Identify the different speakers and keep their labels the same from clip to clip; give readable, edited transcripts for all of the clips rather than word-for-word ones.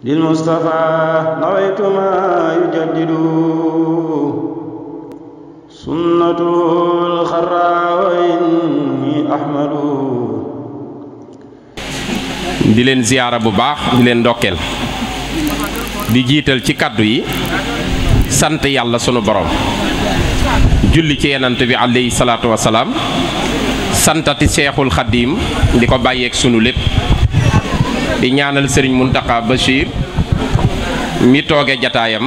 Speaker 1: للمصطفى نويت ما يجدد سنة الخرى وإني أحمد.
Speaker 2: di leen ziyaara bu baax di leen ndokkeel di jiital ci kaddu yi sant yàlla sunu borom julli ci yenant bi alayhi salaatu wasalaam santati seexul xaddiim di ko bàyyeeg sunu lépp di ñaanal sëriñ Muntaxa Bachir mi tooge jataayam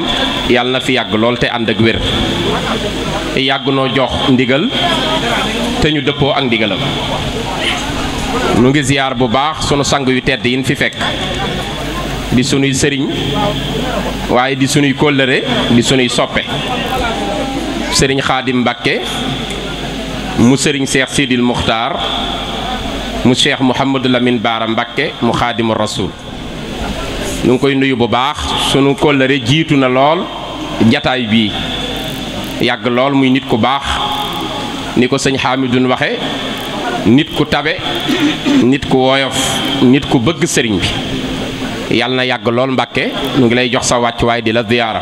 Speaker 2: yàlla na fi yàgg lool te ànd ak wér yàgg noo jox ndigal te ñu dëppoo ak ndigalam. nu ngi ziyaar bu baax sunu sang yu tedd yin fi fekk di sunuy sëriñ waaye di sunuy kóllëre di sunuy soppe sëriñ Xaadim Mbàkke mu sëriñ Seex Sidil Muxtaar mu Cheikh Mouhamadou Lamine Baara Mbàkke mu Xaadimu Rasuul nu ngi koy nuyu bu baax sunu kóllëre jiitu na lool jataay bii yàgg lool muy nit ku baax ni ko sëñ Xaamidun waxe nit ku tabe nit ku woyof nit ku bëgg sëriñ bi yàlla na yàgg lool Mbàkke nu ngi lay jox sa wàccuwaay di la ziyaara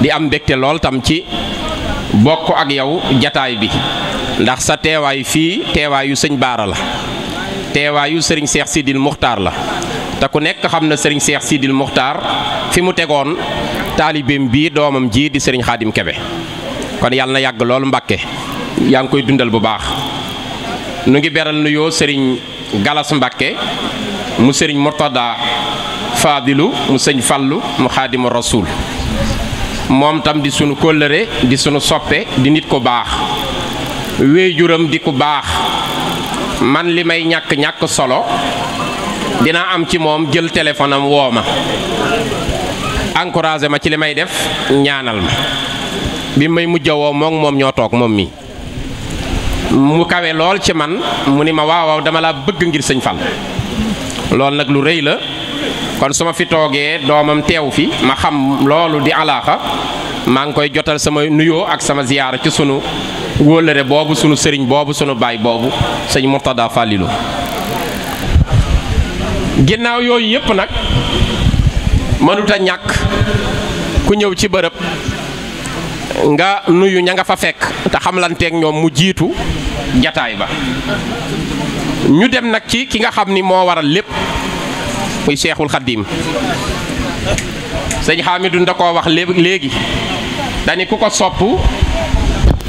Speaker 2: di am mbégte lool tam ci bokk ak yow jataay bi ndax sa teewaay fii teewaayu sëñ Baara la teewaayu sëriñ Seex Sidil Muxtaar la te ku nekk xam na sëriñ Seex Sidil Muxtaar fi mu tegoon taalibeem bii doomam ji di sëriñ Xaadim Kebe kon yàlla na yàgg lool Mbàkke yaa ngi koy dundal bu baax. nu ngi beral nuyoo sëriñ Galas Mbàkke mu sëriñ Murtada Faadilu mu sëñ Fallu mu Xaadimu Rasuul moom tam di sunu kóllëre di sunu soppe di nit ku baax wéejuram di ku baax man li may ñàkk solo dina am ci moom jël téléphone am woo ma encouragé ma ci li may def ñaanal ma bi may mujj woo moom ñoo toog moom mi mu kawe lool ci man mu ni ma waaw dama la bëgg ngir sëñ Fall loolu nag lu rëy la kon su ma fi toogee doomam teew fi ma xam loolu di alaaxa maa ngi koy jotal sama nuyoo ak sama ziyaara ci sunu wóllëre boobu sunu sëriñ boobu sunu baay boobu sëñ Murtada Falilu ginnaaw yooyu yépp nag mënut a ñàkk ku ñëw ci bërëb nga nuyu ña nga fa fekk te xamlanteeg ñoom mu jiitu jataay ba ñu dem nag ci ki nga xam ni moo waral lépp muy Seexul Xaddiim sëñ Xaamidu da koo wax léegi dani ku ko sopp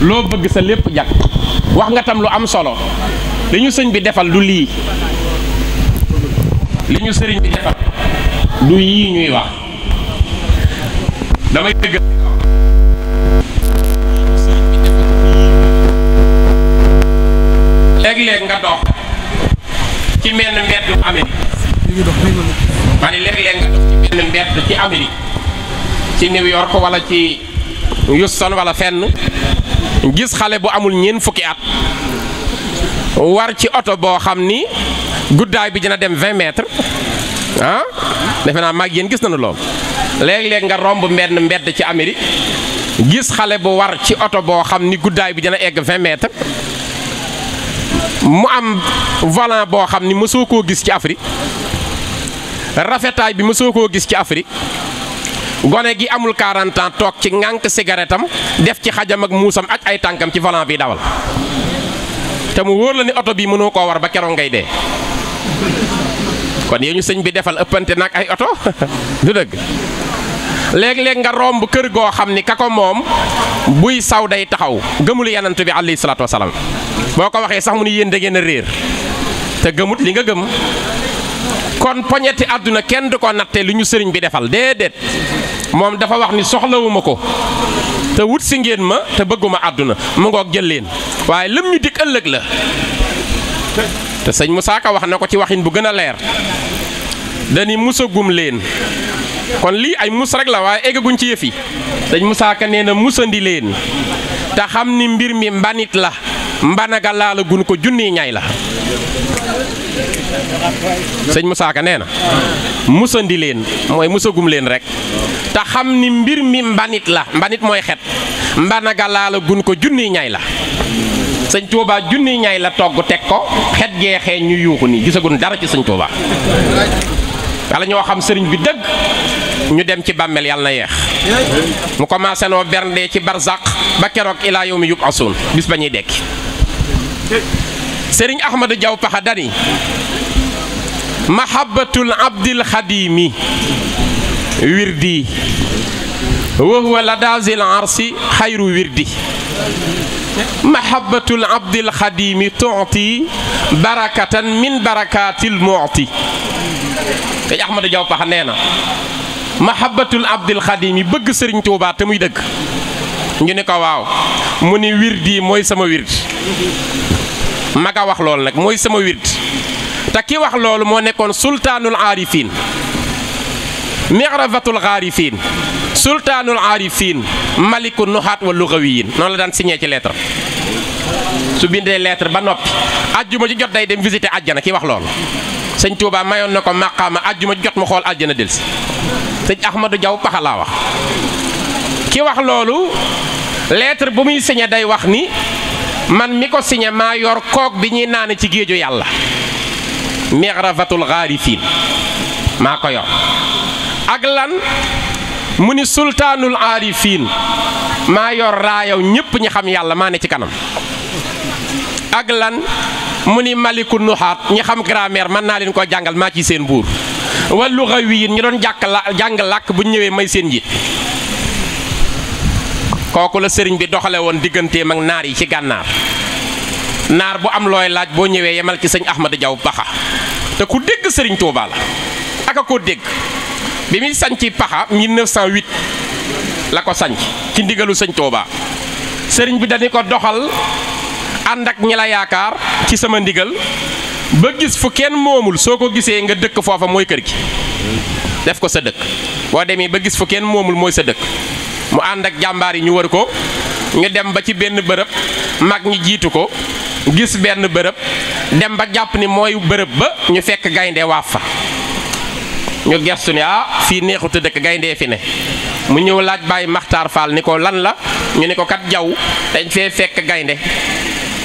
Speaker 2: loo bëgg sa lépp jag wax nga tam lu am solo li ñu sëñ bi defal du lii li ñu sëriñ bi defal du yii ñuy wax damay dëgg léeg-léeg nga dox ci menn mbeddu Amérique ma ne léeg-léeg nga dox ci menn mbedd ci Amérique ci New York wala ci Houston wala fenn gis xale bu amul ñeent fukki at war ci oto boo xam ni guddaay bi dina dem 20 mètres ah defe naa mag yéen gis nañu lool léeg-léeg nga romb menn mbedd ci Amérique gis xale bu war ci oto boo xam ni guddaay bi dina egg 20 mètres mu am volant boo xam ni mësoo koo gis ci Afrique rafetaay bi mësoo koo gis ci Afrique gone gi amul 40 ans toog ci ŋànk cigarette am def ci xajam ak muusam ak ay tànkam ci volant bi dawal te mu wóor la ni oto bi mënoo koo war ba keroog ngay dee kon yéen ñu sëñ bi defal ëppante nag ay oto du dëgg léeg-léeg nga romb kër goo xam ni ka ko moom buy saw day taxaw gëmul yanant bi alayhi salaatu wasalaam boo ko waxee sax mu ni yéen da ngeen a réer te gëmut li nga gëm kon poñetti àdduna kenn du ko natte li ñu sëriñ bi defal déedéet moom dafa wax ni soxlawuma ko te wut si ngeen ma te bëgguma àdduna mu ngoog jël leen waaye lëm ñu dikk ëllëg la te sëñ Moussa Ka wax na ko ci waxin bu gën a leer dani musagum leen kon lii ay mus rek la waaye eggaguñ ci yëf yi sëñ Moussa Ka nee na musandi leen te xam ni mbir mi mbanit la mbanaga laala gun ko junniy ñay la sëñ Moussa Ka nee na musandi leen mooy musagum leen rek te xam ni mbir mi mbanit la mbanit mooy xet mbanaga laala gun ko junniy ñay la sëñ Touba junniy ñay la togg teg ko xet jeexee ñu yuuxu nii gisagun dara ci sëñ Touba wala ñoo xam sëriñ bi dëgg ñu dem ci bàmmeel yàlla na yeex mu commencé noo berndee ci barzaq ba keroog ilaa yawmi yub'asun bis ba ñuy dekki sëriñ Ahmadou Diaw Pakha dani mahabbatul abdil xadimi wirdi wa huwa ladazil arsi xayru wirdi mahabbatul abdil xadimi tuuti barakatan min barakatil mu'ti sëriñ Ahmadou Diaw Pakha nee na mahabbatul abdil xadimi bëgg sëriñ Tuubaa te muy dëgg ñu ne ko waaw mu ni wirdi mooy sama wird maga wax loolu nag mooy sama wird te ki wax loolu moo nekkoon sultaanul aarifin mi'rafatul xaarifin sultaanul aarifin maliku nuxaat wa lugawiyin noonu la daan signé ci lettre su bindee lettre ba noppi ajjuma ci jot day dem visiter àjjana ki wax loolu sëñ Touba mayoon na ko maqaama ajjuma ci jot mu xool àjjana delsi sëñ Ahmadou Diaw Pakha laa wax ki wax loolu lettre bu muy signé day wax ni man mi ko signé maa yor kook bi ñuy naane ci géeju yàlla mi'rafatul xaarifin maa ko yor ak lan mu ni sultaanul aarifin maa yor raayaw ñépp ñi xam yàlla maa ne ci kanam ak lan mu ni maliku nuxaat ñi xam grammaire mën naa leen ko jàngal maa ci seen buur wa lugawiyin ñi doon jàng làkk bu ñëwee may seen njiit kooku la sëriñ bi doxale woon digganteem ak naar yi ci gànnaar naar bu am looy laaj boo ñëwee yemal ci sëñ Ahmadou Diaw Pakha te ku dégg sëriñ Touba la aka koo dégg bi muy sanc Pakha 1908 la ko sanc ci ndigalu sëñ Touba sëriñ bi dañu ko doxal ànd ak ñi la yaakaar ci sama ndigal ba gis fu kenn moomul soo ko gisee nga dëkk foofa mooy kër gi def ko sa dëkk boo demee ba gis fu kenn moomul mooy sa dëkk mu ànd ak jàmbaar yi ñu wër ko ñu dem ba ci benn bërëb mag ñi jiitu ko gis benn bërëb dem ba jàpp ni mooy bërëb ba ñu fekk gaynde waaf fa ñu gerstu ni fii neexut a dëkk gayndee fi ne mu ñëw laaj Baye Makhtar Fall ni ko lan la ñu ni ko kat jaw dañ fee fekk gaynde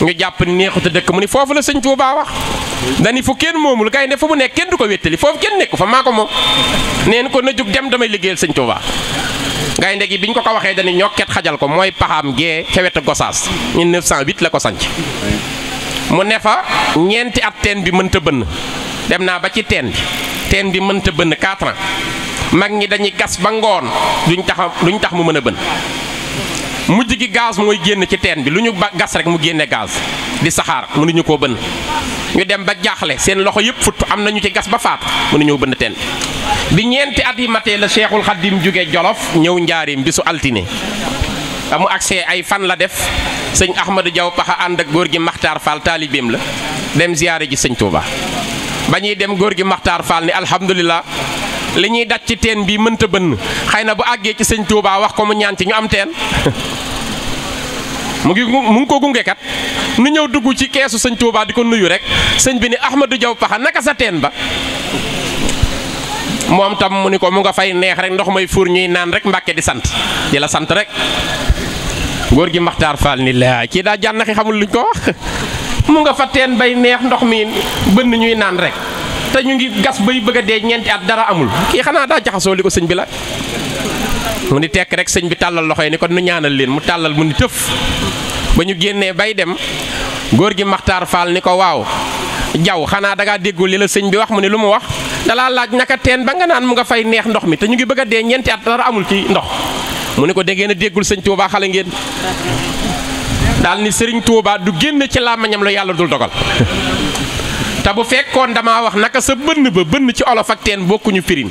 Speaker 2: ñu jàpp ni neexut a dëkk mu ni foofu la sëñ Touba wax dani fu kenn moomul gaynde fu mu nekk kenn du ko wéttali foofu kenn nekku fa maa ko moom neen ko na jóg dem damay liggéeyal sëñ Touba gaynde gi biñ ko ko waxee dañu ñokket xajal ko mooy paxaam gee ca wetu Gosaas 1908 la ko sanc mu ne fa ñeenti at teen bi mënta bënn dem naa ba ci teen bi mënta bënn 4 ans mag ñi dañuy gas ba ngoon duñ tax mu mën a bënn mujj gi gaz mooy génn ci teen bi lu ñu gas rek mu génne gaz di saxaar mënuñu koo bënn ñu dem ba jaaxle seen loxo yëpp futt am nañu ci gas ba faatu mënuñoo bënn teen bi ñeenti at yi matee la Cheikhul Khadim jóge Jolof ñëw njaarim bisu altine amu accès ay fan la def sëñ Ahmadou Diaw Pakha ànd ak góor gi Makhtar Fall taalibeem la dem ziyaare ji sëñ Touba ba ñuy dem góor gi Makhtar Fall ni alhamdulilah li ñuy daj ci teen bi mënta bënn xëy na bu àggee ci sëñ Touba wax ko mu ñaan ci ñu am teen mu ngi ko gunge kat nu ñëw dugg ci keesu sëñ Touba di ko nuyu rek sëñ bi ni Ahmadou Diaw Pakha naka sa teen ba moom tam mu ni ko mu nga fay neex rek ndox may fuur ñuy naan rek Mbàkke di sant di la sant rek góor gi Makhtar Fall ni laa kii daa jànnaxi xamul luñ ko wax mu nga fa teen bay neex ndox mi bënn ñuy naan rek te ñu ngi gas bay bëgg a dee ñeenti at dara amul kii xanaa daa jaxasoo li ko sëñ bi la mu ni tekk rek sëñ bi tàllal loxo yi ni ko nu ñaanal leen mu tàllal mu ni tëf ba ñu génnee bay dem góor gi Makhtar Fall ni ko waaw jaw xanaa dangaa déggul li la sëñ bi wax mu ne lu mu wax dalaa laaj naka teen ba nga naan mu nga fay neex ndox mi te ñu ngi bëgg a dee ñeenti at dara amul ci ndox mu ne ko da ngeen a déggul sëñ Touba xale ngeen daal ni sëriñ Touba du génn ci làmmañam la yàlla dul dogal te bu fekkoon damaa wax naka sa bënn ba bënn ci olof ak teen bokkuñu firin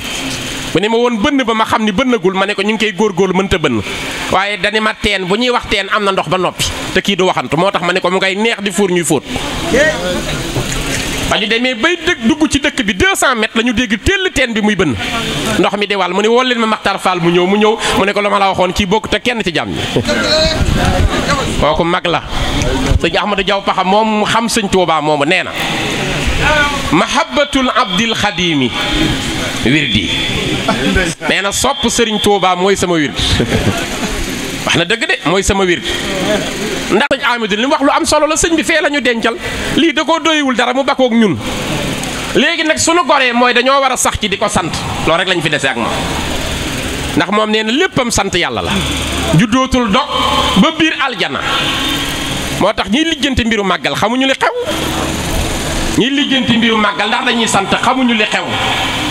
Speaker 2: bu ne ma woon bënn ba ma xam ni bënnagul ma ne ko ñu ngi koy góorgóorlu mënta bënn waaye dani ma teen bu ñuy wax teen am na ndox ba noppi te kii du waxantu moo tax ma ne ko mu ngay neex di fuur ñuy fóot ba ñu demee bay dugg ci dëkk bi 200 mètres la ñu dégg tell teen bi muy bënn ndox mi di wàll mu ne woo leen ma Makhtar Fall mu ñëw mu ne ko la ma la waxoon kii bokk te kenn ci jàmm ñi kooku mag la sëñ Ahmadou Diaw Pakha moom xam sëñ Touba moomu nee na mahabbatul abdil xadimi wirdi nee na sopp sëriñ Touba mooy sama wird wax na dëgg de mooy sama wird ndax sëñ Amidou li mu wax lu am solo la sëñ bi fee la ñu dencal lii da koo doyiwul dara mu bakkook ñun léegi nag sunu goree mooy dañoo war a sax ci di ko sant loolu rek lañ fi dese ak moom ndax moom nee na léppam sant yàlla la juddootul dog ba biir aljana moo tax ñiy lijjanti mbiru màggal xamuñu li xew ñiy lijjanti mbiru màggal ndax dañuy sant xamuñu li xew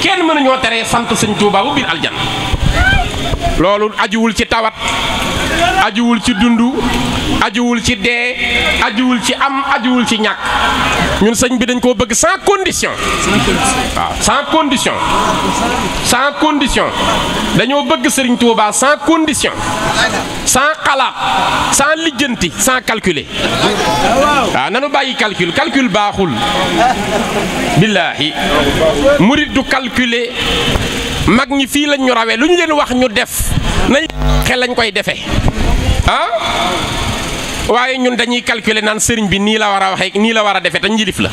Speaker 2: kenn mënuñoo teree sant sëñ Tuubaa bu biir aljana loolu ajuwul ci tawat ajuwul ci dundu ajuwul ci dee ajuwul ci am ajuwul ci ñàkk ñun sëñ bi dañ koo bëgg sans condition waaw sans condition sans condition dañoo bëgg sëriñ Tuubaa sans condition sans xalaat sans lijjanti sans calculer waaw nanu bàyyi calcul baaxul billaahi murit du calculer mag ñi fii lañ ñu rawee lu ñu leen wax ñu def nañ xel lañ koy defee waaye ñun dañuy calculer naan sëriñ bi nii la war a waxee nii la war a defee te njilif la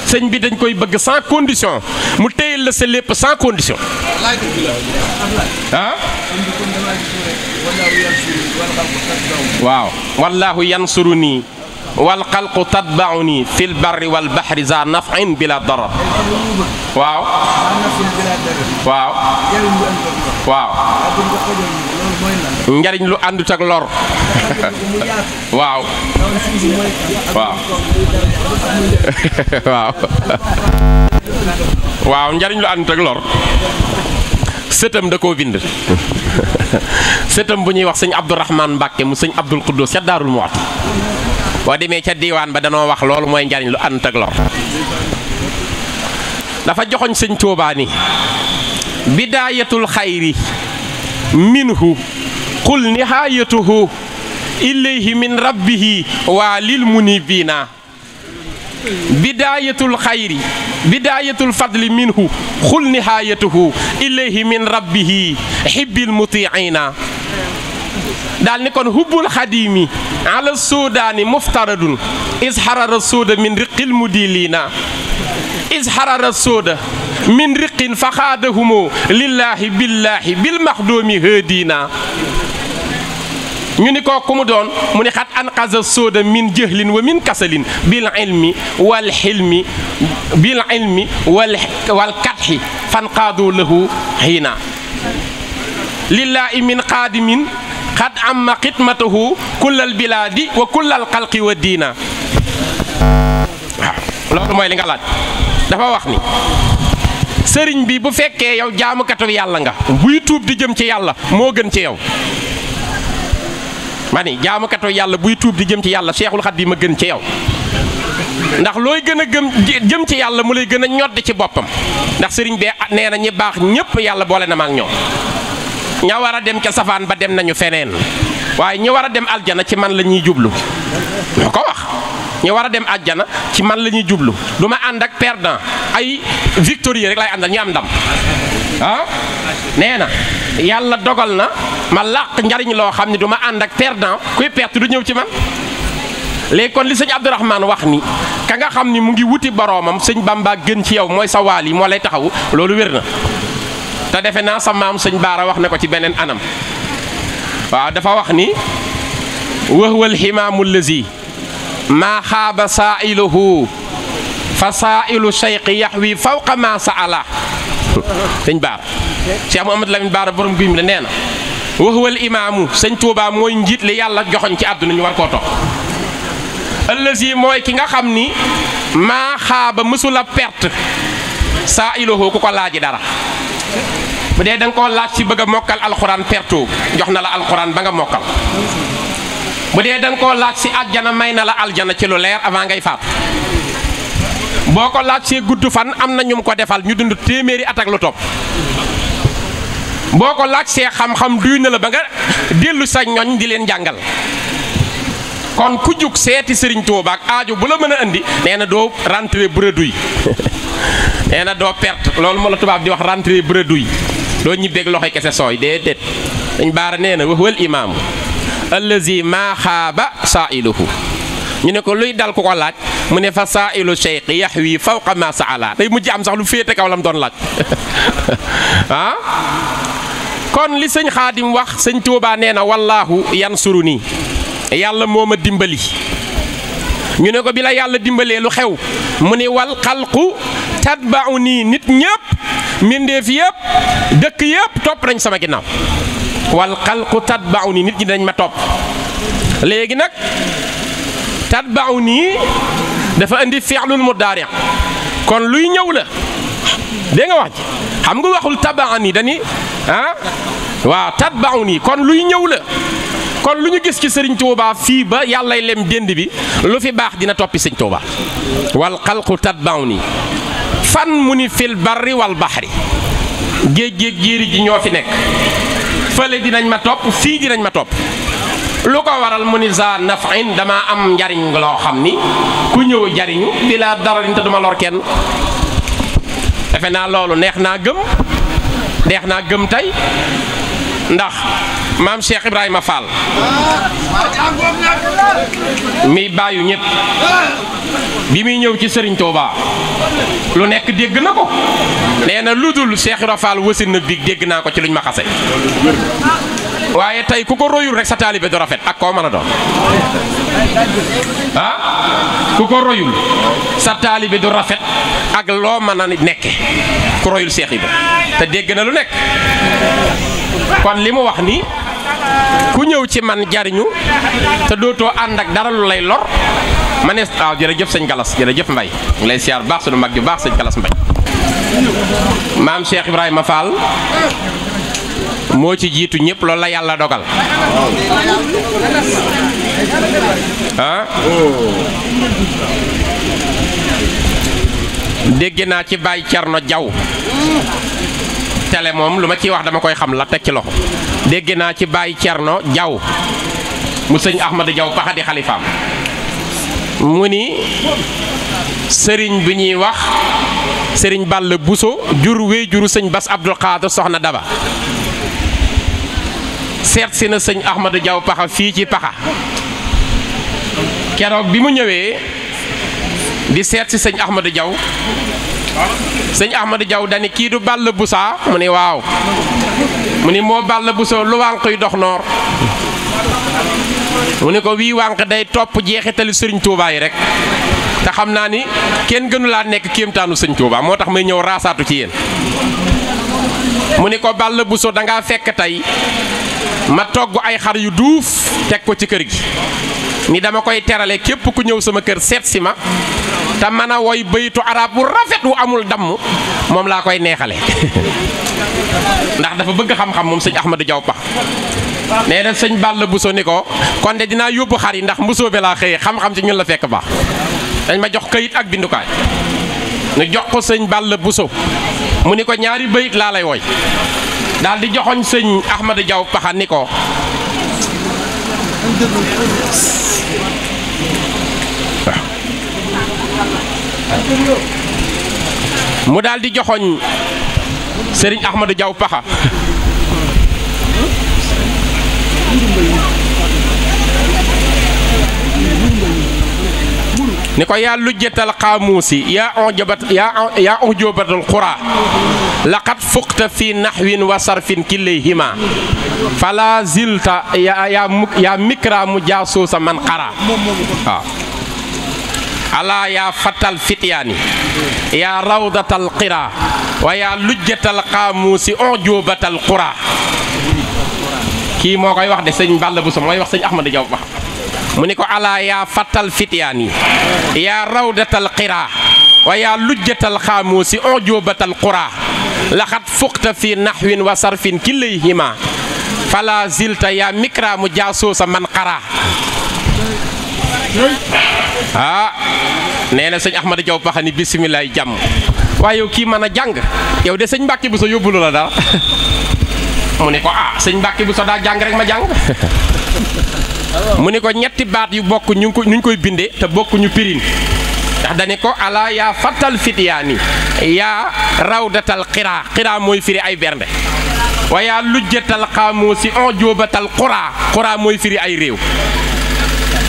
Speaker 2: sëñ bi dañ koy bëgg sans condition mu téyel la sa lépp sans condition waaw wallaahu yansuruni wal xalqu tatbauni fil barri wal bahri za naf'in bila darar waaw waaw waaw njariñ lu àndut ak lor waaw waaw waaw waaw njariñ lu àndut ak lor sëtam da koo bind sëtam bu ñuy wax sëñ Abdourahman Mbàkke mu sëñ Abdul Quddus ca Daarul Muxti boo demee ca diiwaan ba danoo wax loolu mooy njariñ lu àndut ak lor dafa joxoñ sëñ Tuubaa ni bidaayatul xayri minhu qul nihaayatuhu ilayhi min rabbihi waa lil munibiina bidaayatul xayri bidaayatul fadli minhu qul nihaayatuhu ilayhi min rabbihi xibbil mutiina daal ni kon hubbul xadiimi ala suudaani muftaradun is xarara suuda min riqil mudiliina is xarara suuda min riqin fa xaadahumoo lillaahi billaahi bil maxdoomi hëdiina ñu ni ko ku mu doon mu ni xat anqaza sooda min jëhlin wa min kasalin bil ilmi wal xilmi bil ilmi wal katxi fan qaadu lahu xiina lillaahi min qaadimin xat amma xidmatahu kullal bilaadi wa kullal xalqi wa diina waaw loolu mooy li nga laaj dafa wax ni sëriñ bi bu fekkee yow jaamukatu yàlla nga buy tuub di jëm ci yàlla moo gën ci yow ma ni jaamukatu yàlla buy tuub di jëm ci yàlla Seexul Xadiim a gën ci yow ndax looy gën a jëm ci yàlla mu lay gën a ñoddi ci boppam ndax sëriñ bee nee na ñi baax ñépp yàlla boole na ma ak ñoom ña war a dem ca safaan ba dem nañu feneen waaye ñi war a dem aljana ci man la ñuy jublu ñoo ko wax ñi war a dem aljana ci man la ñuy jublu du ma ànd ak perdant ay victorieux rek lay àndal ñu am ndam nee na yàlla dogal na ma làq njariñ loo xam ne du ma ànd ak perdant kuy perte du ñëw ci man léegi kon li sëñ Abdourahman wax ni ka nga xam ni mu ngi wuti boroomam sëñ Bamba gën ci yow mooy sa waal yi moo lay taxawu loolu wér na te defe naa sa maam sëñ Baara wax na ko ci beneen anam waaw dafa wax ni wahwal ximaamu lazi maa xaaba saailuhu fa saailu cheikhi yaxwi fawqa ma saala sëñ Baara Cheikh Mouhamadou Lamine Baara borom guy mi la nee na wahwal imaamu sëñ Tuubaa mooy njiit li yàlla joxoñ ci àdduna ñu war koo topp allazi mooy ki nga xam ni maa xaaba mësula perte saailuhu ku ko laaji dara bu dee da nga koo laaj ci bëgg a mokkal alxuraan perto jox na la alxuraan ba nga mokkal bu dee da nga koo laaj si aljana may na la aljana ci lu leer avant ngay faat boo ko laaj see gudd fan am na ñum ko defal ñu dund téeméeri at ak lu topp boo ko laaj see xam-xam duy na la ba nga dellu sa ñoñ di leen jàngal kon ku jug seeti Sëriñ Tuubaa ak aajo bu la mën a indi nee na doo rentré bredouille nee na doo perte loolu moo la tubaab di wax rentré bredouille doo ñibbeeg loxoy kese sooy déedéet dañ Baara nee na wahwal imaamu allazi maa xaaba saailuhu ñu ne ko luy dal ku ko laaj mu ne fa saailu cheikh yaxwi fawqa ma saala day mujj am sax lu féete kaw lam doon laaj kon li sëñ Xaadim wax sëñ Tuubaa nee na wallaahu yansuruni yàlla moo ma dimbali ñu ne ko bi la yàlla dimbalee lu xew mu ni wal xalqu tatba'u nii nit ñëpp mbindeef yëpp dëkk yëpp topp nañ sama ginnaaw wal xalqu tatba'u nii nit ñi dañ ma topp léegi nag tatba'u nii dafa indi fi'lul mudaari' kon luy ñëw la dégg nga wax ji xam nga waxul taba'ani dani waaw tatba'u nii kon luy ñëw la kon lu ñu gis ci Sëriñ Tuubaa fii ba yàllay lem dénd bi lu fi baax dina toppi Sëriñ Tuubaa wal xalqu tatba'u nii fan mu ni fil barri wal baxri géej géej jéeri ji ñoo fi nekk fële dinañ ma topp fii dinañ ma topp lu ko waral mu ni za naf'in dama am njariñ loo xam ni ku ñëw jariñu bi laa dara te duma lor kenn defe naa loolu neex naa gëm tey ndax maam Cheikh Ibrahima Fall mi bàyyu ñëpp bi muy ñëw ci Serigne Touba lu nekk dégg na ko nee na lu dul Cheikh Ibrahima Fall wasin na biig dégg naa ko ci luñ ma xase waaye tey ku ko royul rek sa taalibe du rafet ak koo mën a doon ku ko royul sa taalibe du rafet ak loo mën a nekke ku royul Cheikh Ibra te dégg na lu nekk kon li mu wax ni ku ñëw ci man jariñu te dootoo ànd ak dara lu lay lor ma ne waaw jërëjëf sëñ Galas jërëjëf Mbay ngi lay siyaar baax sunu mag ju baax sëñ Galas Mbay maam Cheikh Ibrahima Fall moo ci jiitu ñëpp loolu la yàlla dogal dégg naa ci Baye Cerno Jaw télé moom lu ma ciy wax dama koy xam la teg ci loxo dégg naa ci Baye Cerno Jaw mu sëñ Ahmadou Jaw paxa di xalifaam mu ni sëriñ bi ñuy wax sëriñ Balla Buso jur wéy juru sëñ Bass Abdul Xaadir soxna Daba seet si na sëñ Ahmadou Jaw paxa fii ci paxa keroog bi mu ñëwee di seet si sëñ Ahmadou Jaw sëñ Ahmadou Jaw dani kii du Balla Busa mu ni waaw mu ni moo Balla Buso lu wànq yu dox noor mu ni ko wii wànq day topp jeexitali sëriñ Tuubaa yi rek te xam naa ni kenn gënu laa nekk kéemtaanu sëñ Tuubaa moo tax may ñëw raasaatu ci yéen mu ni ko Balla Buso dangaa fekk tey ma togg ay xar yu duuf teg ko ci kër gi ni dama koy terale képp ku ñëw sama kër seet si ma te mën a woy baytu arab bu rafet wu amul damm moom laa koy neexale ndax dafa bëgg xam-xam moom sëñ Ahmadou Jaw pax nee na sëñ Balla Buso ni ko kon de dinaa yóbbu xar yi ndax mbusoo be laa xëyee xam-xam ci ñun la fekk baax dañ ma jox kayit ak bindukaay ñu jox ko sëñ Balla Buso mu ni ko ñaari bayit laa lay woy daal di joxoñ sëñ Ahmadou Jaw paxa ni ko mu daal di joxoñ sëriñ Ahmadou Jaw paxa ni ko yaa lujjatal xaamuusi yaa ujobatal xuraa laqad fuqta fi naxwin wa sarfin kilayhima fala zilta yaa mikra mu jaasuusa man xara waaw alaa yaa fatal fityaani yaa rawdatal qira wa yaa lujjatal xaamuusi ujobatal xuraa kii moo koy wax de sëñ Balla Buso mooy wax sëñ Ahmadou Jaw ba mu ni ko alaa yaa fatal fityaani yaa rawdatal qira wa yaa lujjatal xaamuusi ujobatal qura laqad fuqta fi naxwin wa sarfin kilayhima fala zilta yaa mikra mu jaasuusa man qara nee na sëñ Ahmadou Jaw paxa ni bisimilaay jàmm waaye yow kii mën a jàng yow de sëñ Mbàkke Buso yóbbulu la dara mu ni ko sëñ Mbàkke Buso daa jàng rek ma jàng mu ni ko ñetti baat yu bokk ñu koy bindee te bokkuñu pirin ndax dani ko ala yaa fatal fityaani yaa rawdatal xiraa mooy firi ay bernde wa yaa lujjatal xaamuusi ujobatal xuraa mooy firi ay réew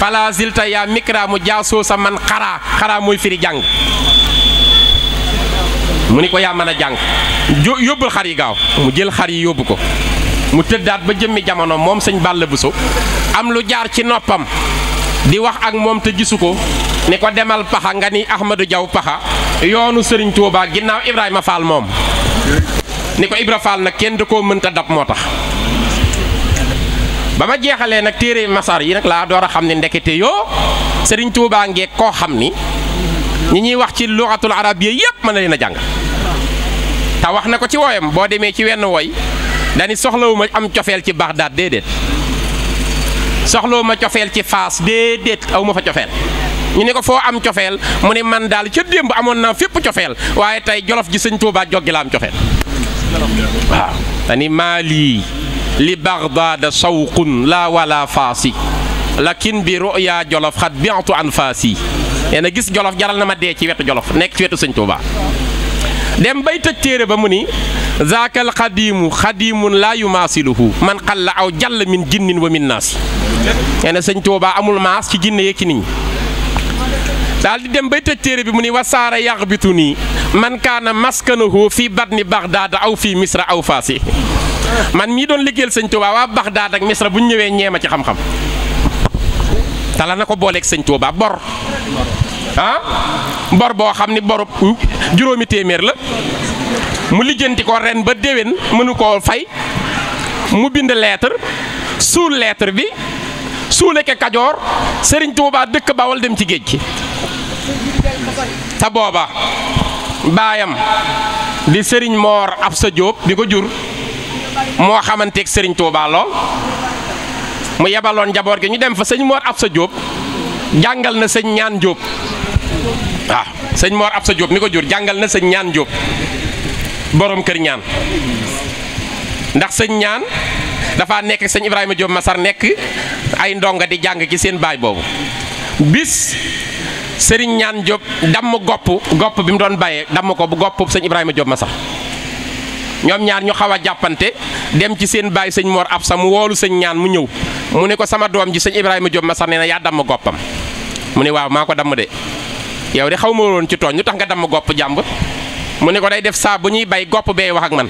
Speaker 2: fala zilta yaa mikra mu jaasoo sa man xaraa mooy firi jàng mu ni ko yaa mën a jàng yóbbul xar yi gaaw mu jël xar yi yóbbu ko mu tëddaat ba jëmmi jamono moom sëñ Balla Buso am lu jaar ci noppam di wax ak moom te gisu ko ni ko demal paxa nga ni Ahmadou Jaw paxa yoonu Serigne Touba ginnaaw Ibrahima Fall moom ni ko Ibra Fall nag kenn da koo mënta dab moo tax ba ma jeexalee nag téere masar yi nag laa door a xam ne ndekete yoo Serigne Touba ngeeg koo xam ni ñi ñuy wax ci luxatul arabiyya yépp mën na leen a jàng te wax na ko ci woyam boo demee ci wenn woy dani soxlawuma am cofeel ci Bagdad déedéet soxlawuma cofeel ci Faas déedéet aw ma fa cofeel ñu ne ko foo am cofeel mu ne man daal ca démb amoon naa fépp cofeel waaye tey Jolof ji sëñ Touba joggi la am cofeel waaw dani maali li Bagdad sawqun la wala faasi lakin bi ruya Jolof xat bi'tu an faasi nee na gis Jolof jaral na ma dee ci wetu Jolof nekk ci wetu sëñ Touba dem bay tëj téere ba mu ni zaakal xadiimu xadiimun laa yumaasiluhu man xalla aw jàll min jinnin wa min naasi nee na sëñ Touba amul maas ci jinne yeeg ci nit ñi daal di dem bay tëj téere bi mu ni wasaara yaxbitu nii man kaana maskanahu fii badni Bagdaad aw fii Misra aw Faasi man mii doon liggéeyal sëñ Touba waa Bagdaad ak Misra bu ñu ñëwee ñeema ci xam-xam tala na ko booleeg sëñ Touba bor bor boo xam ni boru juróomi téeméer la mu lijjanti ko ren ba déwén mënu koo fay mu bind lettre suul lettre bi suule ke Kajoor Serigne Touba dëkk Bawol dem ci géej gi te booba baayam di Serigne Mor Absa Diop bi ko jur moo xamanteeg Serigne Touba lool mu yebaloon njaboot gi ñu dem fa sëñ Mor Absa Diop jàngal na sëñ Ñaan Diop waaw sëñ Mor Absa Diop mi ko jur jàngal na sëñ Ñaan Diop borom kër ñaan ndax sëñ Ñaan dafa nekk sëñ Ibrahima Diop Masar nekk ay ndonga di jàng ci seen baay boobu bis sëriñ Ñaan Diop damm gopp bi mu doon bayee damm ko bu gopp sëñ Ibrahima Diop Masar ñoom ñaar ñu xaw a jàppante dem ci seen baay sëñ Mor Absa mu woolu sëñ Ñaan mu ñëw mu ne ko sama doom ji sëñ Ibrahima Diop Masar nee na yaa damm goppam mu ne waaw maa ko damm de yow de xaw ma woon ci tooñ lu tax nga damm gopp jàmbur mu ne ko day def saa bu ñuy bay gopp bee wax ak man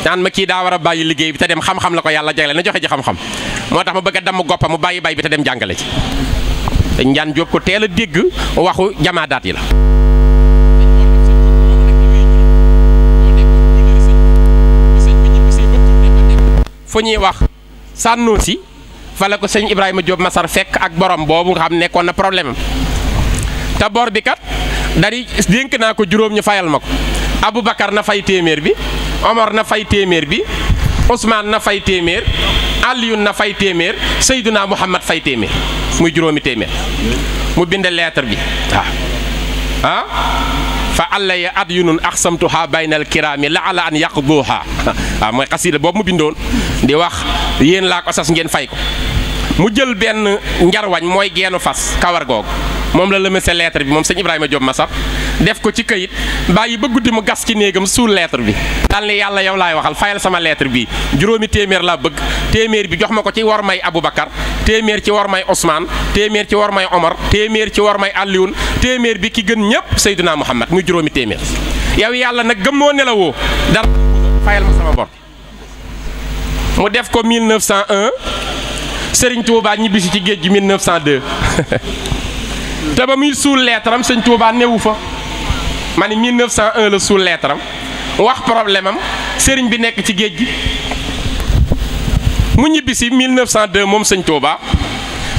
Speaker 2: naan ma kii daa war a bàyyi liggéey bi te dem xam-xam la ko yàlla jagle na joxe ci xam-xam moo tax ma bëgg a damm goppam mu bàyyi bay bi te dem jàngale ci te Ñaan Jóob ko teel a dégg waxu jamaadaat yi la fu ñuy wax sànnoo si fa la ko sëñ Ibrahima Diop Masar fekk ak borom boobu nga xam nekkoon na problème am te bor bi kat dari dénk naa ko juróom ñu fayal ma ko Aboubacar na fay téeméer bi Omar na fay téeméer bi Ousmane na fay téeméer Aliyun na fay téeméer Seydina Muhammad fay téeméer muy juróomi téeméer mu bind lettre bi waaw fa alla ya adyunun axsamtuha baynal kiraami la ala an yaqduha waaw mooy xasida boobu mu bindoon di wax yéen laa ko sas ngeen fay ko mu jël benn njarwañ mooy geenu fas kawar googu moom la lëmase lettre bi moom sëñ Ibrahima Diop Masar def ko ci këyit bàyyi ba guddi mu gas ci néegam suul lettre bi daal ni yàlla yow laay waxal fayal sama lettre bi juróomi téeméer laa bëgg téeméer bi jox ma ko ci war may Aboubacar téeméer ci war may Ousmane téeméer ci war may Omar téeméer ci war may Alioune téeméer bi ki gën ñëpp Seydina Muhammad muy juróomi téeméer yow yàlla nag gëmmoo nelawoo dara fayal ma sama bor mu def ko 1901 Serigne Touba ñibbisi ci géej gi 1902 te ba muy suul lettre am sëñ Touba newu fa ma ni 1901 la suul lettre am wax problème am sëriñ bi nekk ci géej gi mu ñibbisi 1902 moom sëñ Touba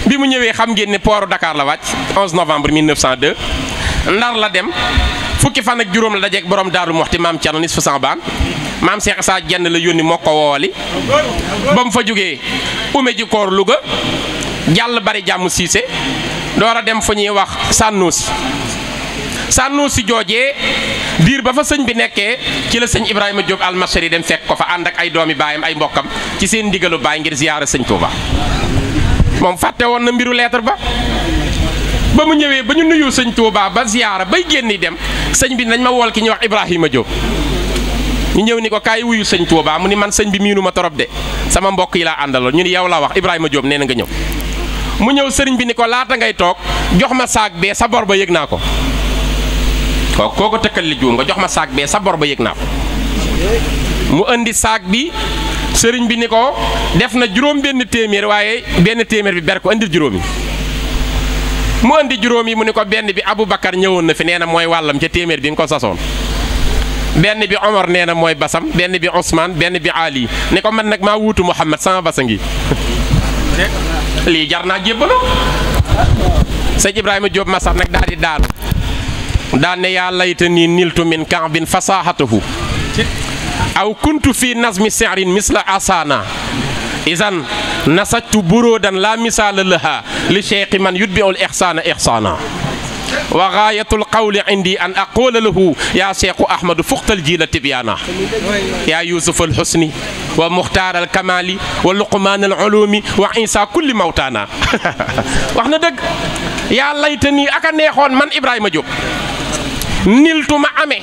Speaker 2: bi mu ñëwee xam ngeen ne pooru Dakar la wàcc 11 novembre 1902 Ndar la dem fukki fan ak juróom la dajeeg borom Daaru Muxti maam Thierno Nisfu Sambaan maam Cheikh Issa Jenn la yónni moo ko wooli ba mu fa jógee ume ji koor Louga jàll bari jàmm siise door a dem fu ñuy wax Sànnoosi joojee diir ba fa sëñ bi nekkee ci la sëñ Ibrahima Diop Almasari dem fekk ko fa ànd ak ay doomi baayam ay mbokkam ci seen ndigalu baay ngir ziyaara sëñ Touba moom fàtte woon na mbiru lettre ba mu ñëwee ba ñu nuyu sëñ Touba ba ziyaara bay génni dem sëñ bi nañ ma wool ki ñuy wax Ibrahima Diop ñu ñëw ni ko kaay wuyu sëñ Touba mu ni man sëñ bi miinu ma torop de sama mbokk yi laa àndaloon ñu ni yow la wax Ibrahima Diop nee na nga ñëw mu ñëw sëriñ bi ni ko laata ngay toog jox ma saag bee sa bor ba yëg naa ko koo ko tëkkal li juum nga jox ma saag bee sa bor ba yëg naa ko mu indi saag bi sëriñ bi ni ko def na juróom benn téeméer waaye benn téeméer bi ber ko indil juróomi mu andi juróom yi mu ni ko benn bi Aboubacar ñëwoon na fi nee na mooy wàllam ca téeméer bi nga ko sasoon benn bi Omar nee na mooy basam benn bi Ousmane benn bi Ali ni ko man nag maa wuutu Muhammad sama basa ngi lii jar naa jébbalu sëñ Ibrahima Diop Masar nag daal di daan ne yaa layta nii niltu min kaabin fasahatahu aw kuntu fi nazmi si'rin misla asana izan nasajtu burudan la misala laha li cheikhi man yutbi'ul ihsana ihsana wa gaayatul qawli indi an aqula lahu ya cheikhu ahmadu fuqtal jiila tibyana ya yusuf al husni wa muxtaar al kamali wa luqman al ulumi wa isa kulli mawtana wax na dëgg yaa layta nii aka neexoon man Ibrahima Diop niltu ma amee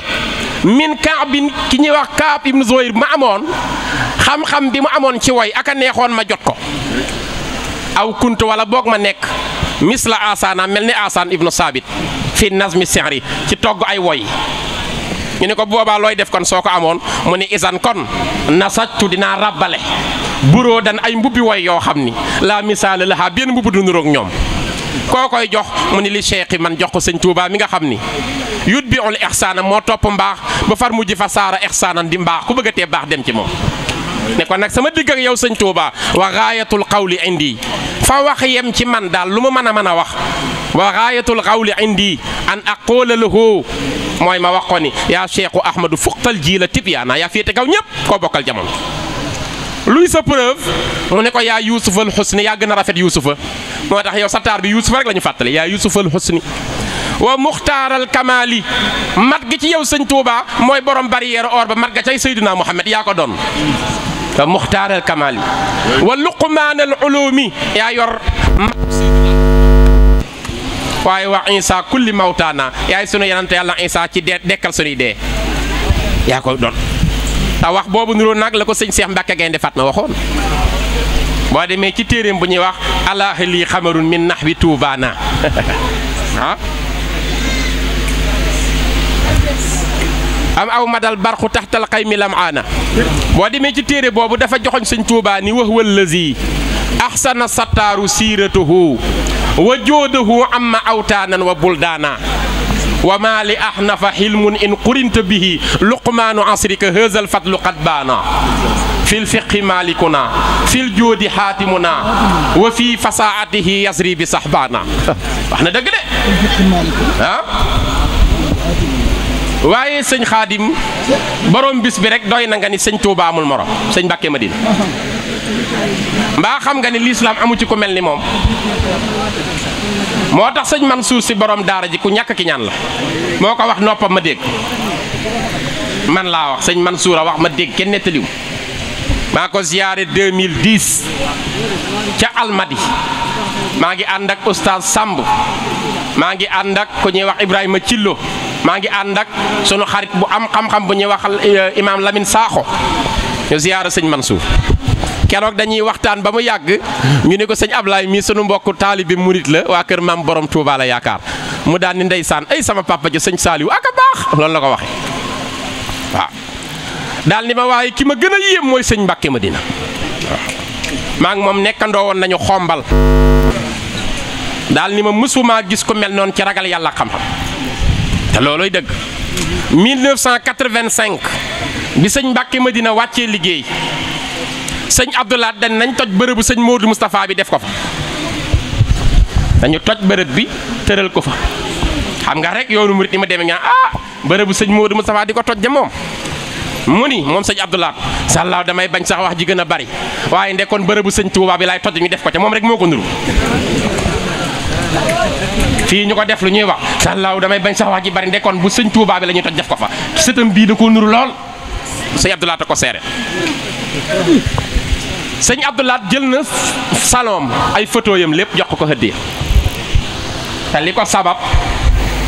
Speaker 2: min Kaab bi ki ñuy wax Kaab ibnu Zuhayr ma amoon xam-xam bi mu amoon ci woy aka neexoon ma jot ko aw kuntu wala boog ma nekk misla asana mel ni Asaan ibnu Saabit fi nazmi si'ri ci togg ay woy ñu ne ko boobaa looy def kon soo ko amoon mu ni isan kon nasajtu dinaa rabbale buroo dan ay mbubbi woy yoo xam ni la misaala laha benn mbubbi du nuroog ñoom koo koy jox mu ni li cheikhi man jox ko sëñ Touba mi nga xam ni yutbi'ul ihsaana moo topp mbaax ba far mujj fa saara ihsaanan di mbaax ku bëgg a tee baax dem ci moom ne kon nag sama digg ak yow sëñ Touba wa gaayatul qawli indi fa wax yem ci man daal lu ma mën a wax wa gaayatul qawli indi an aqula lahu mooy ma wax ko ni yaa cheikhu ahmadu fuqtal jiila tibyaana yaa féete kaw ñëpp koo bokkal jamono luy sa preuve mu ne ko yaa Yuusuf al Husni yaa gën a rafet Yuusufa moo tax yow sa taar bi Yuusufa rek la ñu fàttali yaa Yuusuf al Husni wa muxtaaral kamali mat gi ci yow sëñ Touba mooy borom barrière or ba mat ga cay Seydina Muhammad yaa ko doon wa muxtaaral kamali wa luqmaanal ulumi yaa yor waaye wa Isa kulli mawtaana yaay sunu yenante yàlla Isa ci dekkal sunuy dee yaa ko doon te wax boobu niroo nag la ko sëñ Cheikh Mbacke Gaynde Fatma waxoon boo demee ci téeréem bu ñuy wax allah lii xamarun min nahwi tuubaana ah am aw madal barxu taxtal xay mi lam aana boo demee ci téere boobu dafa joxoñ sëñ Tuubaa ni wax wallazi ahsana sattaaru siiratuhu wa joodahu amma awtaanan wa buldaana wa maa li ahnafa xilmun in qurinta bihi luqmaanu asrika haazal fadlu qad baana fil fiqhi maalikuna fil joodi xaatimuna wa fii fasaatihi yasri bi saxbaana wax na dëgg de ah waaye sëñ Xaadim borom bis bi rek doy na nga ni sëñ Touba amul morom sëñ Mbàkke Madina mbaa xam nga ni lislaam amu ci ku mel ni moom moo tax sëñ Mansuur si borom daara ji ku ñàkk ki ñaan la moo ko wax noppam ma dégg man laa wax sëñ Mansuur a wax ma dégg kenn nettaliw maa ko ziyaare 2010 ca Almadi maa ngi ànd ak oustaz Samb maa ngi ànd ak ku ñuy wax Ibrahima Cillo maa ngi ànd ak sunu xarit bu am xam-xam bu ñuy wax imaam Lamine Sakho ñu ziyaara sëñ Mansour keroog dañuy waxtaan ba mu yàgg ñu ne ko sëñ Ablaye mii sunu mbokku taalibi murit la waa kër maam borom Touba la yaakaar mu daan ni ndeysaan ay sama papa ji sëñ Saliou ak a baax loolu la ko waxe waaw daal ni ma waaye ki ma gën a yéem mooy sëñ Mbàkke Madina waaw maa ngi moom nekkandoo woon nañu xombal daal ni ma mësumaa gis ko mel noonu ci ragal yàlla xam-xam te looloy dëgg 1985 bi sëñ Mbàkke Madina wàccee liggéey sëñ Abdoulaat dañ nañ toj bërëbu sëñ Modou Moustapha bi def ko fa dañu toj bërëb bi tëral ko fa xam nga rek yoonu murit ni ma demee nga bërëbu sëñ Modou Moustapha di ko toj de moom mu ni moom sëñ Abdoulaat sàllaaw damay bañ sax wax ji gën a bari waaye ndekkoon bërëbu sëñ Touba bi laay toj ñu def ko ca moom rek moo ko nuru fii ñu ko def lu ñuy wax sàllaaw damay bañ sax wax ji bari ndekkoon bu sëñ Touba bi la ñuy toj def ko fa sëtam bii da koo nuru lool sëñ Abdoulaat a ko seere sëñ Abdoulaat jël na salon ay photo yam lépp jox ko hëddiya te li ko sabab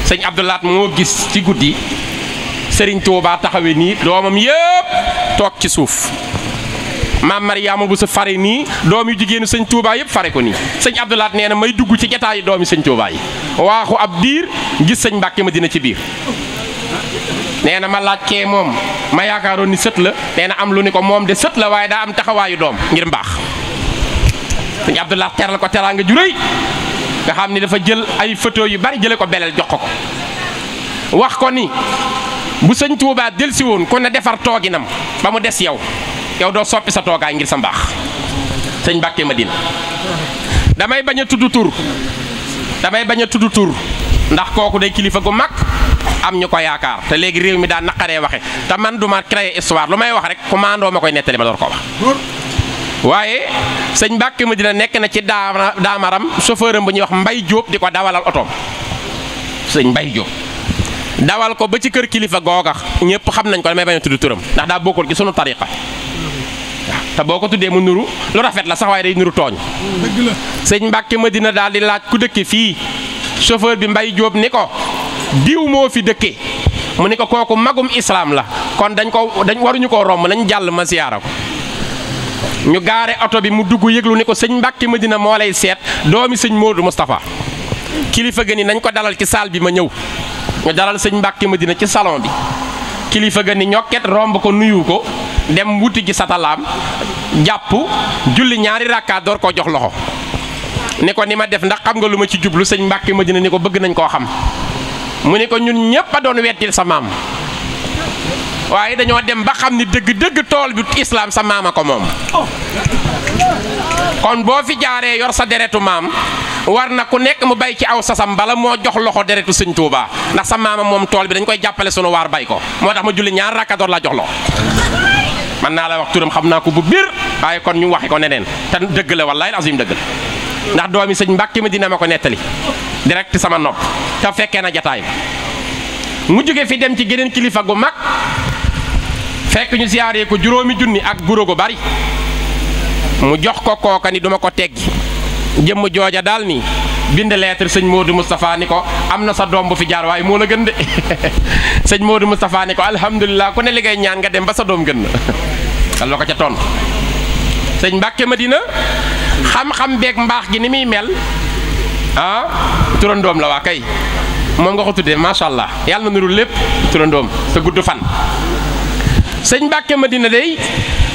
Speaker 2: sëñ Abdoulaat moo gis ci guddi Sëriñ Touba taxawe nii doomam yëpp toog ci suuf maam Mariama bu sa fare nii doom yu jigéenu sëñ Touba yëpp fare ko nii sëñ Abdoulaat nee na may dugg ci jataayu doomi sëñ Touba yi waaxu ab diir gis sëñ Mbàkke Madina ci biir nee na ma laaj kee moom ma yaakaaroon ni sët la nee na am lu ni ko moom de sët la waaye daa am taxawaayu doom ngir mbaax sëñ Abdoulaat teral ko teraanga ju rëy nga xam ni dafa jël ay photo yu bari jële ko beleel jox ko wax ko ni bu sëñ Tuubaa delsi woon ku ne defar tooginam ba mu des yow doo soppi sa toogaay ngir sa mbaax sëñ Mbàkke Madina damay bañ a tudd tur ndax kooku day kilifa gu mag am ñu ko yaakaar te léegi réew mi daa naqaree waxe te man duma créer histoire lu may wax rek commando ma koy nettali ma door ko wax waaye sëñ Mbàkke Madina nekk na ci daamaram chauffeur am bu ñuy wax Mbay Jóob di ko dawalal otoom sëñ Mbay Jóob dawal ko ba ci kër kilifa googa ñëpp xam nañ ko damay bañ a tudd turam ndax daa bokkul ci sunu tariqa waaw te boo ko tuddee mu nuru lu rafet la sax waaye day nuru tooñ sëñ Mbàkke Madina daal di laaj ku dëkke fii chauffeur bi Mbay Jóob ni ko diw moo fi dëkke mu ni ko kooku magum islaam la kon dañ waruñu koo romb nañ jàll ma siyaara ko ñu gaare oto bi mu dugg yëglu ni ko sëñ Mbàkke Madina moo lay seet doomi sëñ Modou Moustapha kilifa ga ni nañ ko dalal ci salle bi ma ñëw ñu dalal sëñ Mbàkke Madina ci salon bi kilifa ga ni ñokket romb ko nuyu ko dem wuti ji satalaam jàpp julli ñaari rakkaat door koo jox loxo ni ko ni ma def ndax xam nga lu ma ci jublu sëñ Mbàkke Madina ni ko bëgg nañ koo xam mu ni ko ñun ñépp a doon weddil sa maam waaye dañoo dem ba xam ni dëgg tool bi islaam sa maama ko moom kon boo fi jaaree yor sa deretu maam war na ku nekk mu bay ci aw sasam bala moo jox loxo deretu sëñ Tuubaa ndax sa maama moom tool bi dañ koy jàppale sunu waar bay ko moo tax ma julli ñaar rakka door laa jox loxo man naa la wax turam xam naa ko bu biir waaye kon ñu waxi ko neneen te dëgg la wallaahi azim dëgg la ndax doomi sëñ Mbàkke Madina ma ko nettali direct sama nopp te fekkee na jataay mu jóge fi dem ci geneen kilifa gu mag fekk ñu siyaaree ko 5 junni ak guro gu bari mu jox ko kooka ni duma ko teggi jëmm jooja daal ni bind lettre sëñ Modou Moustapha ni ko am na sa doom bu fi jaar waaye moo la gën de sëñ Modou Moustapha ni ko alhamdulilah ku ne li ngay ñaan nga dem ba sa doom gën na dal la ko ca tontu sëñ Mbàkke Madina xam-xam beeg mbaax gi ni muy mel turandoom la waa kay moom nga ko tuddee macha allah yàlla na nuru lépp turandoom sa gudd fan sëñ Mbàkke Madina day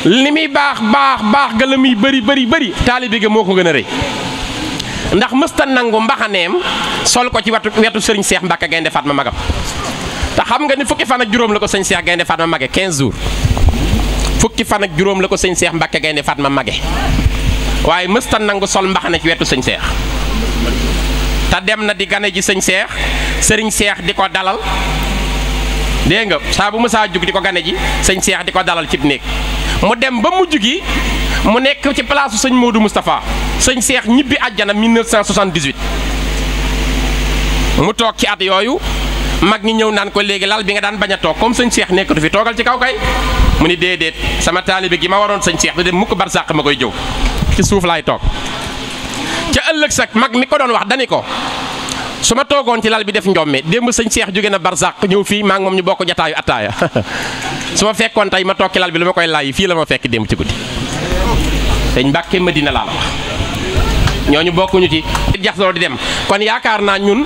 Speaker 2: li muy baax ga la muy bëri taalibe ga moo ko gën a rëy ndax mësta nangu mbaxaneem sol ko ci wetu sëriñ Seex Mbàkke Gaynde Fatma magam te xam nga ni fukki fan ak juróom la ko sëñ Seex Gaynde Fatma mage 15 jours fukki fan ak juróom la ko sëñ Seex Mbàkke Gaynde Fatma mage waaye mësta nangu sol mbaxane ci wetu sëñ Seex te dem na di gane ji sëñ Seex sëriñ Seex di ko dalal dégg nga saa bu mësaa jug di ko gane ji sëñ Seex di ko dalal cib néeg mu dem ba mujj gi mu nekk ci palaasu sëñ Modou Moustapha sëñ Seex ñibbi àjjana 1978 mu toog ci at yooyu mag ñi ñëw naan ko léegi lal bi nga daan bañ a toog comme sëñ Seex nekkatu fi toogal ci kaw kay mu ni déedéet sama taalibe gi ma waroon sëñ Seex du dem mukk barsàq ma koy jëw ci suuf laay toog ca ëllëg sak mag mi ko doon wax dani ko su ma toogoon ci lal bi def njomme démb sëñ Seex jóge na barsàq ñëw fii maa ngi moom ñu bokk jataayu attaaya su ma fekkoon tey ma toog ci lal bi lu ma koy laaj fii la ma fekk démb ci guddi sëñ Mbàkke Madina laa la wax ñooñu bokkuñu ci jaxasoo di dem kon yaakaar naa ñun